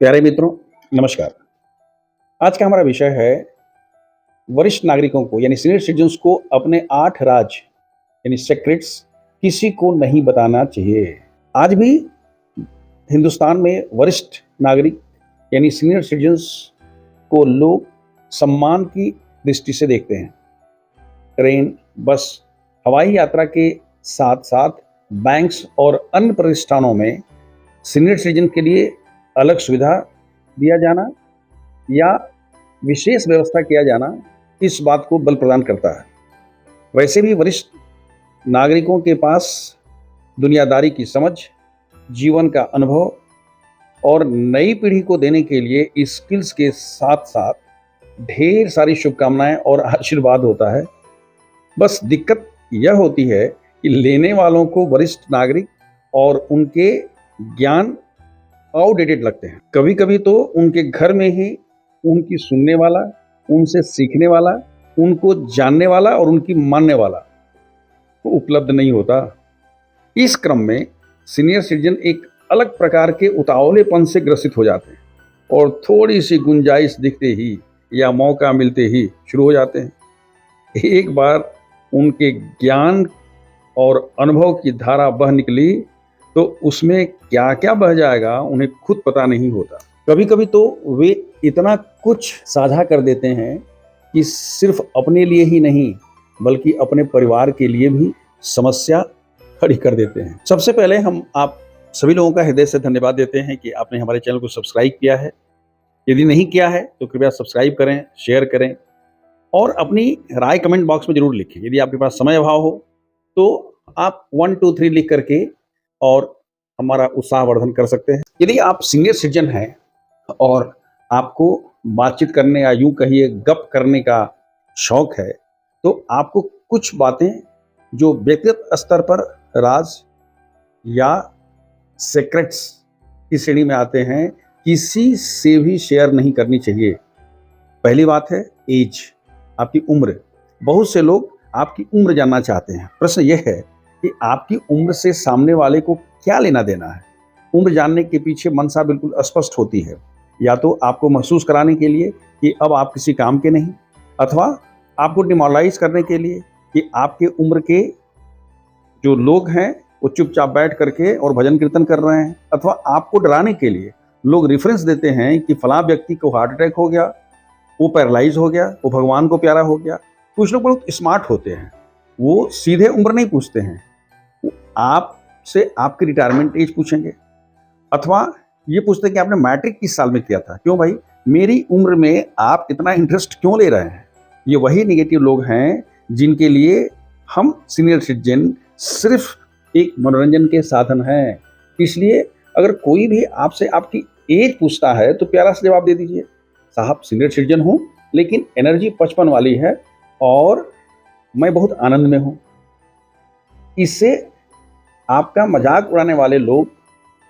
प्यारे मित्रों, नमस्कार। आज का हमारा विषय है वरिष्ठ नागरिकों को यानी सीनियर सिटीजन्स को अपने 8 राज यानी सीक्रेट्स किसी को नहीं बताना चाहिए। आज भी हिंदुस्तान में वरिष्ठ नागरिक यानी सीनियर सिटीजन्स को लोग सम्मान की दृष्टि से देखते हैं। ट्रेन, बस, हवाई यात्रा के साथ-साथ बैंक्स और अन्य प्रतिष्ठानों में सीनियर सिटीजन के लिए अलग सुविधा दिया जाना या विशेष व्यवस्था किया जाना इस बात को बल प्रदान करता है। वैसे भी वरिष्ठ नागरिकों के पास दुनियादारी की समझ, जीवन का अनुभव और नई पीढ़ी को देने के लिए स्किल्स के साथ-साथ ढेर सारी शुभकामनाएं और आशीर्वाद होता है। बस दिक्कत यह होती है कि लेने वालों को वरिष्ठ नागरिक और उनके ज्ञान आउटडेटेड लगते हैं। कभी-कभी तो उनके घर में ही उनकी सुनने वाला, उनसे सीखने वाला, उनको जानने वाला और उनकी मानने वाला तो उपलब्ध नहीं होता। इस क्रम में सीनियर सिटीजन एक अलग प्रकार के उतावलेपन से ग्रसित हो जाते हैं और थोड़ी सी गुंजाइश दिखते ही या मौका मिलते ही शुरू हो जाते हैं। एक बार उनके ज्ञान और अनुभव की धारा बह निकली तो उसमें क्या क्या बह जाएगा उन्हें खुद पता नहीं होता। कभी कभी तो वे इतना कुछ साझा कर देते हैं कि सिर्फ अपने लिए ही नहीं बल्कि अपने परिवार के लिए भी समस्या खड़ी कर देते हैं। सबसे पहले हम आप सभी लोगों का हृदय से धन्यवाद देते हैं कि आपने हमारे चैनल को सब्सक्राइब किया है। यदि नहीं किया है तो कृपया सब्सक्राइब करें, शेयर करें और अपनी राय कमेंट बॉक्स में जरूर लिखें। यदि आपके पास समय अभाव हो तो आप 1 2 3 लिख करके और हमारा उत्साहवर्धन कर सकते हैं। यदि आप सीनियर सिटीजन हैं और आपको बातचीत करने या यूं कहिए गप करने का शौक है तो आपको कुछ बातें जो व्यक्तिगत स्तर पर राज या सीक्रेट्स की श्रेणी में आते हैं किसी से भी शेयर नहीं करनी चाहिए। पहली बात है एज, आपकी उम्र। बहुत से लोग आपकी उम्र जानना चाहते हैं। प्रश्न यह है कि आपकी उम्र से सामने वाले को क्या लेना देना है। उम्र जानने के पीछे मंशा बिल्कुल स्पष्ट होती है। या तो आपको महसूस कराने के लिए कि अब आप किसी काम के नहीं, अथवा आपको डिमोरलाइज करने के लिए कि आपके उम्र के जो लोग हैं वो चुपचाप बैठ करके और भजन कीर्तन कर रहे हैं, अथवा आपको डराने के लिए लोग रेफरेंस देते हैं कि फला व्यक्ति को हार्ट अटैक हो गया, वो पैरालाइज हो गया, वो भगवान को प्यारा हो गया। कुछ लोग बहुत स्मार्ट होते हैं, वो सीधे उम्र नहीं पूछते हैं, आपसे आपकी रिटायरमेंट एज पूछेंगे, अथवा ये पूछते हैं कि आपने मैट्रिक किस साल में किया था। क्यों भाई, मेरी उम्र में आप इतना इंटरेस्ट क्यों ले रहे हैं। ये वही नेगेटिव लोग हैं जिनके लिए हम सीनियर सिटीजन सिर्फ एक मनोरंजन के साधन हैं। इसलिए अगर कोई भी आपसे आपकी एज पूछता है तो प्यारा सा जवाब दे दीजिए, साहब सीनियर सिटीजन हूँ लेकिन एनर्जी 55 वाली है और मैं बहुत आनंद में हूँ। इससे आपका मजाक उड़ाने वाले लोग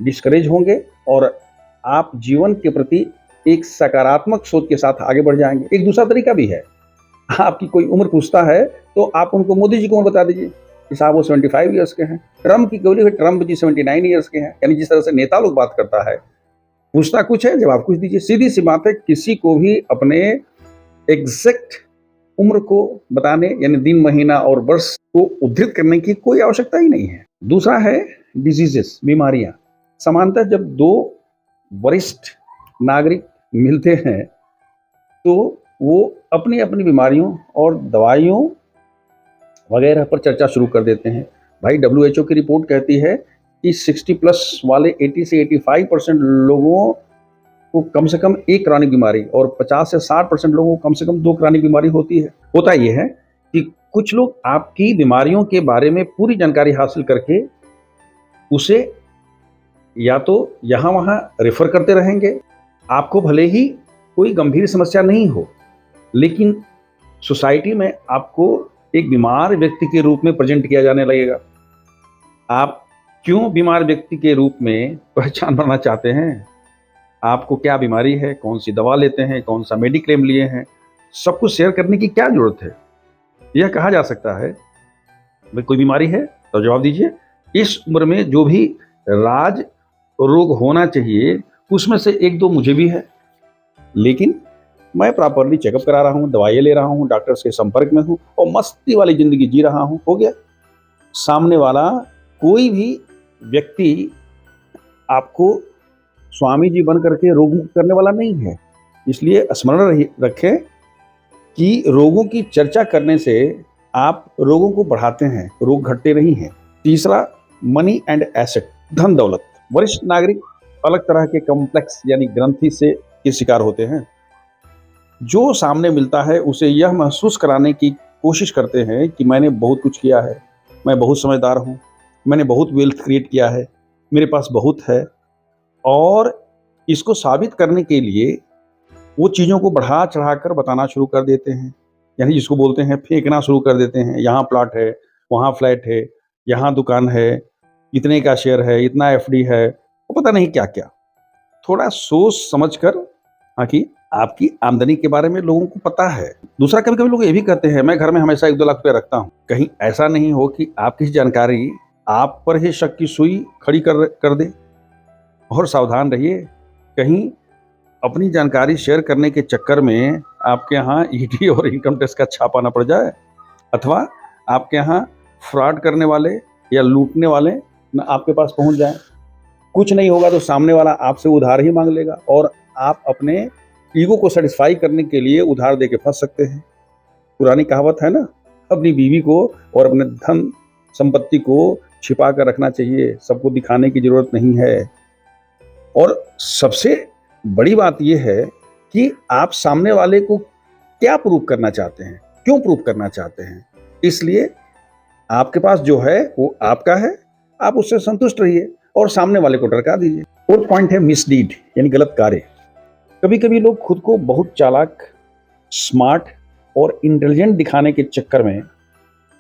डिस्करेज होंगे और आप जीवन के प्रति एक सकारात्मक सोच के साथ आगे बढ़ जाएंगे। एक दूसरा तरीका भी है, आपकी कोई उम्र पूछता है तो आप उनको मोदी जी की उम्र बता दीजिए कि साहब वो 75 ईयर्स के हैं। ट्रम्प की गोली है, ट्रम्प जी 79 ईयर्स के हैं। यानी जिस तरह से नेता लोग बात करता है, पूछता कुछ है जवाब कुछ दीजिए। सीधी सी बात है, किसी को भी अपने एग्जैक्ट उम्र को बताने यानी दिन, महीना और वर्ष को उद्धृत करने की कोई आवश्यकता ही नहीं है। दूसरा है डिजीजेस, बीमारियां। सामान्यतः जब दो वरिष्ठ नागरिक मिलते हैं तो वो अपनी अपनी बीमारियों और दवाइयों वगैरह पर चर्चा शुरू कर देते हैं। भाई WHO की रिपोर्ट कहती है कि 60 प्लस वाले 80 से 85% लोगों को कम से कम एक क्रॉनिक बीमारी और 50 से 60% लोगों को कम से कम 2 क्रॉनिक बीमारी होती है। होता यह है कि कुछ लोग आपकी बीमारियों के बारे में पूरी जानकारी हासिल करके उसे या तो यहाँ वहाँ रेफर करते रहेंगे। आपको भले ही कोई गंभीर समस्या नहीं हो लेकिन सोसाइटी में आपको एक बीमार व्यक्ति के रूप में प्रेजेंट किया जाने लगेगा। आप क्यों बीमार व्यक्ति के रूप में पहचान बनाना चाहते हैं? आपको क्या बीमारी है, कौन सी दवा लेते हैं, कौन सा मेडिक्लेम लिए हैं, सब कुछ शेयर करने की क्या जरूरत है। यह कहा जा सकता है भाई कोई बीमारी है तो जवाब दीजिए। इस उम्र में जो भी राज रोग होना चाहिए उसमें से 1-2 मुझे भी है, लेकिन मैं प्रॉपर्ली चेकअप करा रहा हूँ, दवाइयाँ ले रहा हूँ, डॉक्टर्स के संपर्क में हूँ और मस्ती वाली ज़िंदगी जी रहा हूँ, हो गया। सामने वाला कोई भी व्यक्ति आपको स्वामी जी बन करके रोग मुक्त करने वाला नहीं है। इसलिए स्मरण रखें कि रोगों की चर्चा करने से आप रोगों को बढ़ाते हैं, रोग घटते नहीं हैं। तीसरा, मनी एंड एसेट, धन दौलत। वरिष्ठ नागरिक अलग तरह के कॉम्प्लेक्स यानी ग्रंथि से के शिकार होते हैं। जो सामने मिलता है उसे यह महसूस कराने की कोशिश करते हैं कि मैंने बहुत कुछ किया है, मैं बहुत समझदार हूँ, मैंने बहुत वेल्थ क्रिएट किया है, मेरे पास बहुत है। और इसको साबित करने के लिए वो चीज़ों को बढ़ा चढ़ाकर बताना शुरू कर देते हैं, यानी जिसको बोलते हैं फेंकना शुरू कर देते हैं। यहाँ प्लॉट है, वहाँ फ्लैट है, यहाँ दुकान है, इतने का शेयर है, इतना एफडी है, वो पता नहीं क्या क्या। थोड़ा सोच समझ कर, ताकि आपकी आमदनी के बारे में लोगों को पता है। दूसरा, कभी कभी लोग ये भी कहते हैं मैं घर में हमेशा 1-2 लाख रुपया रखता हूँ। कहीं ऐसा नहीं हो कि आपकी जानकारी आप पर ही शक की सुई खड़ी कर दे। और सावधान रहिए, कहीं अपनी जानकारी शेयर करने के चक्कर में आपके यहाँ ईडी और इनकम टैक्स का छापा ना पड़ जाए, अथवा आपके यहाँ फ्रॉड करने वाले या लूटने वाले ना आपके पास पहुंच जाए। कुछ नहीं होगा तो सामने वाला आपसे उधार ही मांग लेगा और आप अपने ईगो को सेटिस्फाई करने के लिए उधार दे के फंस सकते हैं। पुरानी कहावत है ना, अपनी बीवी को और अपने धन संपत्ति को छिपा कर रखना चाहिए, सबको दिखाने की जरूरत नहीं है। और सबसे बड़ी बात यह है कि आप सामने वाले को क्या प्रूव करना चाहते हैं, क्यों प्रूव करना चाहते हैं। इसलिए आपके पास जो है वो आपका है, आप उससे संतुष्ट रहिए और सामने वाले को डरका दीजिए। फोर्थ पॉइंट है मिसडीड, यानी गलत कार्य। कभी कभी लोग खुद को बहुत चालाक, स्मार्ट और इंटेलिजेंट दिखाने के चक्कर में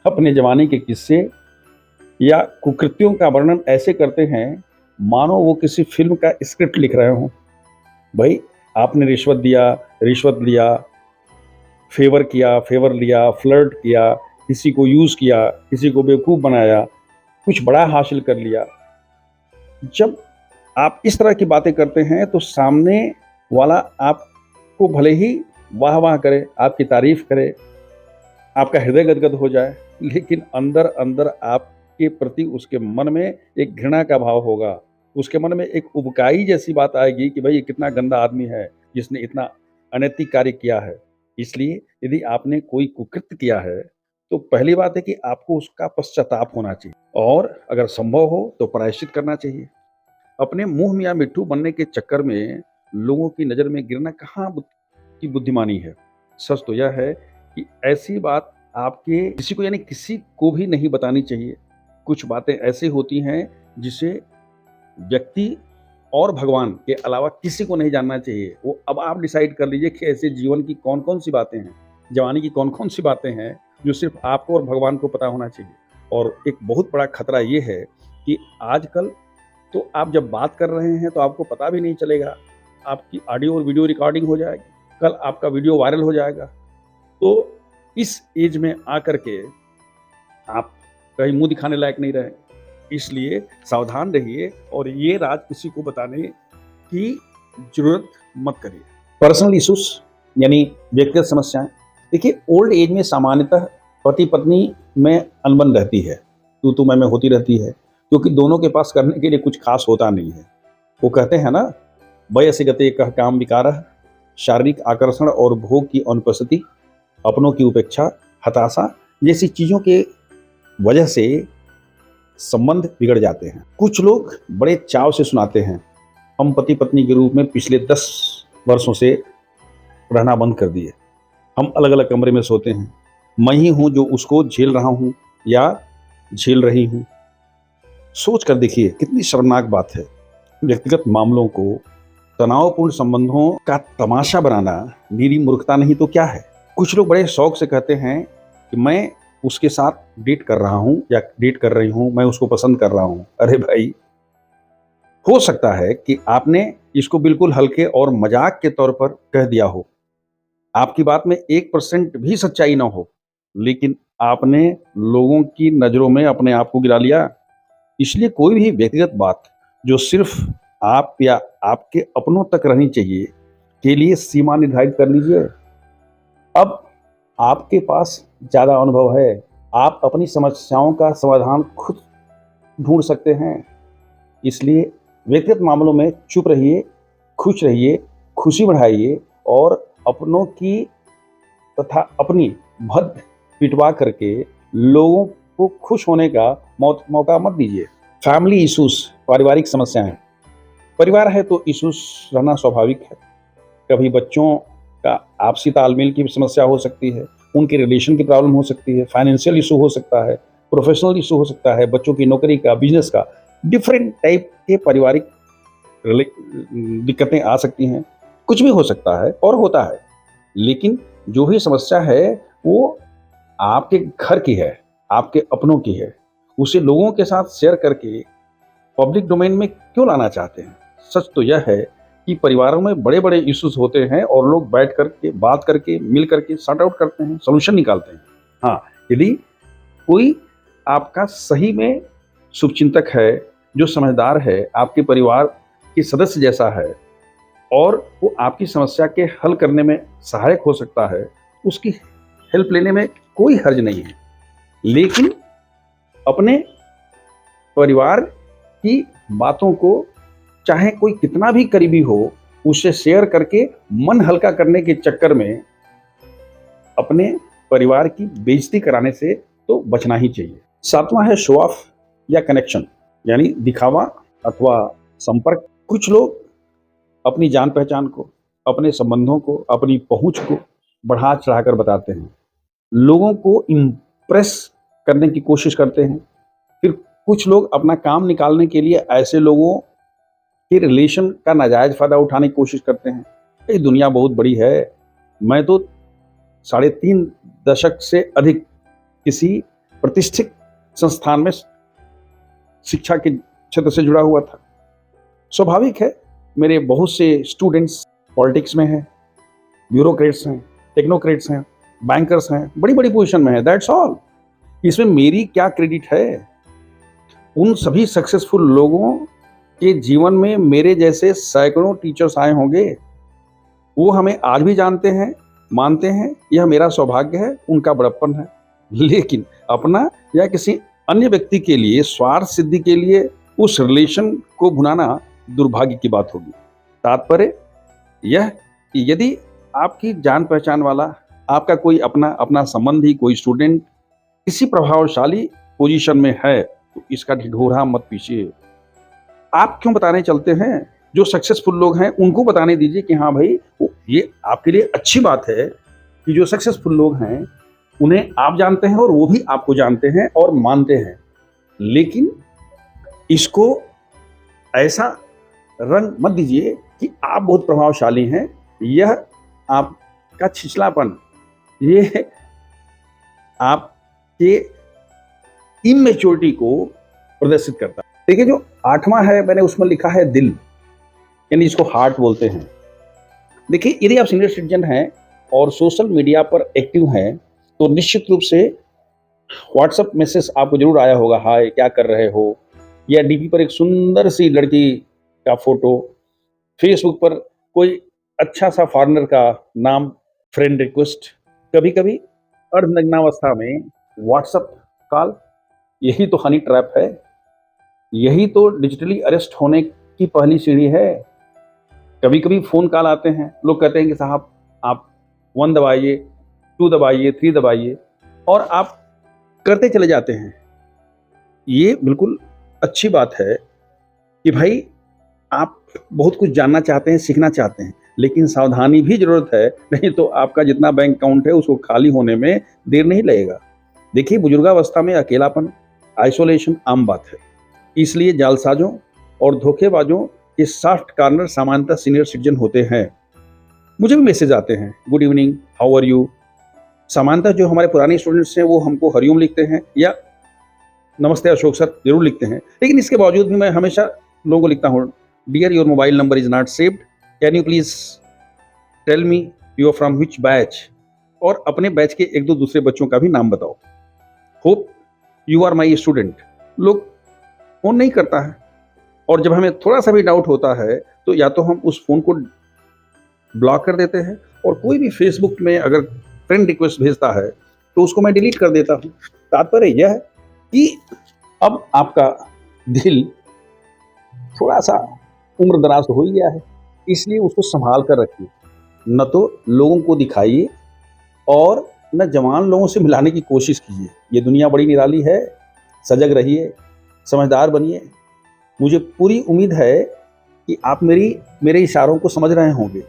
अपने जमाने के किस्से या कुकृत्यों का वर्णन ऐसे करते हैं मानो वो किसी फिल्म का स्क्रिप्ट लिख रहे हों। भाई, आपने रिश्वत दिया, रिश्वत लिया, फेवर लिया, फ्लर्ट किया, किसी को यूज़ किया, किसी को बेवकूफ़ बनाया, कुछ बड़ा हासिल कर लिया। जब आप इस तरह की बातें करते हैं तो सामने वाला आपको भले ही वाह वाह करे, आपकी तारीफ करे, आपका हृदय गदगद हो जाए, लेकिन अंदर अंदर आपके प्रति उसके मन में एक घृणा का भाव होगा। उसके मन में एक उबकाई जैसी बात आएगी कि भाई ये कितना गंदा आदमी है जिसने इतना अनैतिक कार्य किया है। इसलिए यदि आपने कोई कुकृत्य किया है तो पहली बात है कि आपको उसका पश्चाताप होना चाहिए और अगर संभव हो तो प्रायश्चित करना चाहिए। अपने मुंह मियाँ मिट्ठू बनने के चक्कर में लोगों की नज़र में गिरना कहाँ की बुद्धिमानी है। सच तो यह है कि ऐसी बात आपके किसी को भी नहीं बतानी चाहिए। कुछ बातें ऐसी होती हैं जिसे व्यक्ति और भगवान के अलावा किसी को नहीं जानना चाहिए। वो अब आप डिसाइड कर लीजिए कि ऐसे जीवन की कौन कौन सी बातें हैं, जवानी की कौन कौन सी बातें हैं जो सिर्फ आपको और भगवान को पता होना चाहिए। और एक बहुत बड़ा खतरा ये है कि आजकल तो आप जब बात कर रहे हैं तो आपको पता भी नहीं चलेगा, आपकी ऑडियो और वीडियो रिकॉर्डिंग हो जाएगी, कल आपका वीडियो वायरल हो जाएगा। तो इस एज में आकर के आप कहीं मुंह दिखाने लायक नहीं रहेंगे। इसलिए सावधान रहिए और ये राज किसी को बताने की जरूरत मत करिए। पर्सनल इश्यूज यानी व्यक्तिगत समस्याएं। देखिए, ओल्ड एज में सामान्यतः पति पत्नी में अनबन रहती है, तू मैं होती रहती है, क्योंकि दोनों के पास करने के लिए कुछ खास होता नहीं है। वो कहते हैं ना, वयस्य गते कह काम विकारः, शारीरिक आकर्षण और भोग की अनुपस्थिति, अपनों की उपेक्षा, हताशा जैसी चीज़ों के वजह से संबंध बिगड़ जाते हैं। कुछ लोग बड़े चाव से सुनाते हैं, हम पति पत्नी के रूप में पिछले 10 वर्षों से रहना बंद कर दिए, हम अलग अलग कमरे में सोते हैं, मैं ही हूँ जो उसको झेल रहा हूँ या झेल रही हूँ। सोच कर देखिए कितनी शर्मनाक बात है। व्यक्तिगत मामलों को तनावपूर्ण संबंधों का तमाशा बनाना मेरी मूर्खता नहीं तो क्या है। कुछ लोग बड़े शौक से कहते हैं कि मैं उसके साथ डेट कर रहा हूं या डेट कर रही हूं, मैं उसको पसंद कर रहा हूं। अरे भाई, हो सकता है कि आपने इसको बिल्कुल हल्के और मजाक के तौर पर कह दिया हो, आपकी बात में 1% भी सच्चाई ना हो, लेकिन आपने लोगों की नज़रों में अपने आप को गिरा लिया। इसलिए कोई भी व्यक्तिगत बात जो सिर्फ आप या आपके अपनों तक रहनी चाहिए के लिए सीमा निर्धारित कर लीजिए। अब आपके पास ज़्यादा अनुभव है, आप अपनी समस्याओं का समाधान खुद ढूंढ सकते हैं। इसलिए व्यक्तिगत मामलों में चुप रहिए, खुश रहिए, खुशी बढ़ाइए और अपनों की तथा अपनी भद्द पिटवा करके लोगों को खुश होने का मौका मत दीजिए। फैमिली इश्यूज, पारिवारिक समस्याएं। परिवार है तो इश्यूज रहना स्वाभाविक है। कभी बच्चों का आपसी तालमेल की समस्या हो सकती है, उनके रिलेशन की प्रॉब्लम हो सकती है, फाइनेंशियल इशू हो सकता है, प्रोफेशनल इशू हो सकता है, बच्चों की नौकरी का, बिजनेस का, डिफरेंट टाइप के पारिवारिक दिक्कतें आ सकती हैं। कुछ भी हो सकता है और होता है, लेकिन जो भी समस्या है वो आपके घर की है, आपके अपनों की है। उसे लोगों के साथ शेयर करके पब्लिक डोमेन में क्यों लाना चाहते हैं? सच तो यह है कि परिवारों में बड़े-बड़े इश्यूज होते हैं और लोग बैठ कर के, बात करके, मिल करके सॉर्ट आउट करते हैं, सॉल्यूशन निकालते हैं। हाँ, यदि कोई आपका सही में शुभचिंतक है, जो समझदार है, आपके परिवार के सदस्य जैसा है और वो आपकी समस्या के हल करने में सहायक हो सकता है, उसकी हेल्प लेने में कोई हर्ज नहीं है। लेकिन अपने परिवार की बातों को चाहे कोई कितना भी करीबी हो, उसे शेयर करके मन हल्का करने के चक्कर में अपने परिवार की बेइज्जती कराने से तो बचना ही चाहिए। सातवां है शो ऑफ या कनेक्शन, यानी दिखावा अथवा संपर्क। कुछ लोग अपनी जान पहचान को, अपने संबंधों को, अपनी पहुंच को बढ़ा चढ़ाकर बताते हैं, लोगों को इम्प्रेस करने की कोशिश करते हैं। फिर कुछ लोग अपना काम निकालने के लिए ऐसे लोगों के रिलेशन का नाजायज फायदा उठाने की कोशिश करते हैं। ये दुनिया बहुत बड़ी है। मैं तो 3.5 दशक से अधिक किसी प्रतिष्ठित संस्थान में शिक्षा के क्षेत्र से जुड़ा हुआ था। स्वाभाविक है, मेरे बहुत से स्टूडेंट्स पॉलिटिक्स में हैं, ब्यूरोक्रेट्स हैं, टेक्नोक्रेट्स हैं, बैंकर्स हैं, बड़ी-बड़ी पोजीशन में हैं, दैट्स ऑल। इसमें मेरी क्या क्रेडिट है? उन सभी सक्सेसफुल लोगों के जीवन में मेरे जैसे सैकड़ों टीचर्स आए होंगे। वो हमें आज भी जानते हैं, मानते हैं, यह मेरा सौभाग्य है, उनका बड़प्पन है। लेकिन अपना या किसी अन्य व्यक्ति के लिए स्वार्थ सिद्धि के लिए उस रिलेशन को भुनाना दुर्भाग्य की बात होगी। तात्पर्य यह कि यदि आपकी जान पहचान वाला, आपका कोई अपना संबंधी, कोई स्टूडेंट किसी प्रभावशाली पोजीशन में है, तो इसका ढिढोरा मत पीछिए। आप क्यों बताने चलते हैं? जो सक्सेसफुल लोग हैं उनको बताने दीजिए कि हाँ भाई, ये आपके लिए अच्छी बात है कि जो सक्सेसफुल लोग हैं उन्हें आप जानते हैं और वो भी आपको जानते हैं और मानते हैं। लेकिन इसको ऐसा रंग मत दीजिए कि आप बहुत प्रभावशाली हैं। यह आपका छिछलापन, ये आपके इमेच्योरिटी को प्रदर्शित करता है। देखिए, जो 8वां है मैंने उसमें लिखा है दिल, यानी जिसको हार्ट बोलते हैं। देखिए, यदि आप सीनियर सिटीजन हैं और सोशल मीडिया पर एक्टिव हैं, तो निश्चित रूप से व्हाट्सएप मैसेज आपको जरूर आया होगा, हाय क्या कर रहे हो, या डीपी पर एक सुंदर सी लड़की का फोटो, फेसबुक पर कोई अच्छा सा फॉरेनर का नाम, फ्रेंड रिक्वेस्ट, कभी कभी अर्धनग्नावस्था में व्हाट्सएप कॉल। यही तो हनी ट्रैप है, यही तो डिजिटली अरेस्ट होने की पहली सीढ़ी है। कभी कभी फोन कॉल आते हैं, लोग कहते हैं कि साहब आप 1 दबाइए, 2 दबाइए, 3 दबाइए, और आप करते चले जाते हैं। ये बिल्कुल अच्छी बात है कि भाई आप बहुत कुछ जानना चाहते हैं, सीखना चाहते हैं, लेकिन सावधानी भी जरूरत है, नहीं तो आपका जितना बैंक अकाउंट है उसको खाली होने में देर नहीं लगेगा। देखिए, बुजुर्गावस्था में अकेलापन, आइसोलेशन आम बात है। इसलिए जालसाजों और धोखेबाजों के सॉफ्ट कॉर्नर सामान्यतः सीनियर सिटीजन होते हैं। मुझे भी मैसेज आते हैं, good evening, how are you. सामान्यतः जो हमारे पुराने स्टूडेंट्स हैं वो हमको हरिओम लिखते हैं या नमस्ते अशोक सर जरूर लिखते हैं, लेकिन इसके बावजूद भी मैं हमेशा लोगों को लिखता हूँ, dear your mobile number is not saved, can you please tell me you are from which batch, और अपने बैच के 1-2 दूसरे बच्चों का भी नाम बताओ। Hope you are my student. लोग फोन नहीं करता है और जब हमें थोड़ा सा भी डाउट होता है तो या तो हम उस फ़ोन को ब्लॉक कर देते हैं, और कोई भी फेसबुक में अगर फ्रेंड रिक्वेस्ट भेजता है तो उसको मैं डिलीट कर देता हूँ। तात्पर्य यह है कि अब आपका दिल थोड़ा-सा उम्र-दराज़ तो हो ही गया है, इसलिए उसको सँभाल कर रखिए। न तो लोगों को दिखाइए और न जवान लोगों से मिलाने की कोशिश कीजिए। ये दुनिया बड़ी निराली है, सजग रहिए, समझदार बनिए। मुझे पूरी उम्मीद है कि आप मेरे इशारों को समझ रहे होंगे।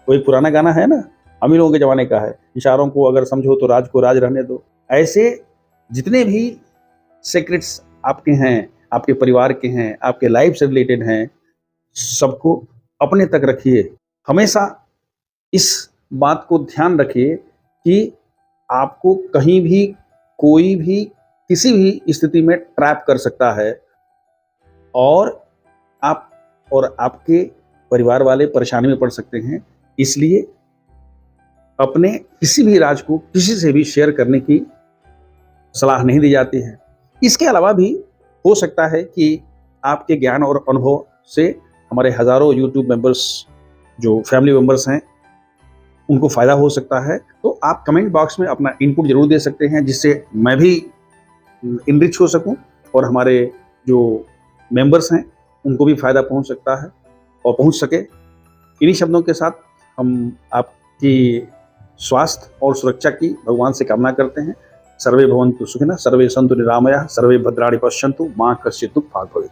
कोई पुराना गाना है ना, हम ही लोगों के ज़माने का है, इशारों को अगर समझो तो राज को राज रहने दो। ऐसे जितने भी सीक्रेट्स आपके हैं, आपके परिवार के हैं, आपके लाइफ से रिलेटेड हैं, सबको अपने तक रखिए। हमेशा इस बात को ध्यान रखिए कि आपको कहीं भी, कोई भी, किसी भी स्थिति में ट्रैप कर सकता है, और आप और आपके परिवार वाले परेशानी में पड़ सकते हैं। इसलिए अपने किसी भी राज को किसी से भी शेयर करने की सलाह नहीं दी जाती है। इसके अलावा भी हो सकता है कि आपके ज्ञान और अनुभव से हमारे हज़ारों यूट्यूब मेंबर्स, जो फैमिली मेंबर्स हैं, उनको फ़ायदा हो सकता है। तो आप कमेंट बॉक्स में अपना इनपुट ज़रूर दे सकते हैं, जिससे मैं भी इनरिच हो सकूं और हमारे जो मेंबर्स हैं उनको भी फ़ायदा पहुंच सकता है और पहुंच सके। इन्हीं शब्दों के साथ हम आपकी स्वास्थ्य और सुरक्षा की भगवान से कामना करते हैं। सर्वे भवन्तु सुखिनः, सर्वे सन्तु निरामयाः, सर्वे भद्राणि पश्यन्तु, मा कश्चित् दुःखभाग् भवेत्।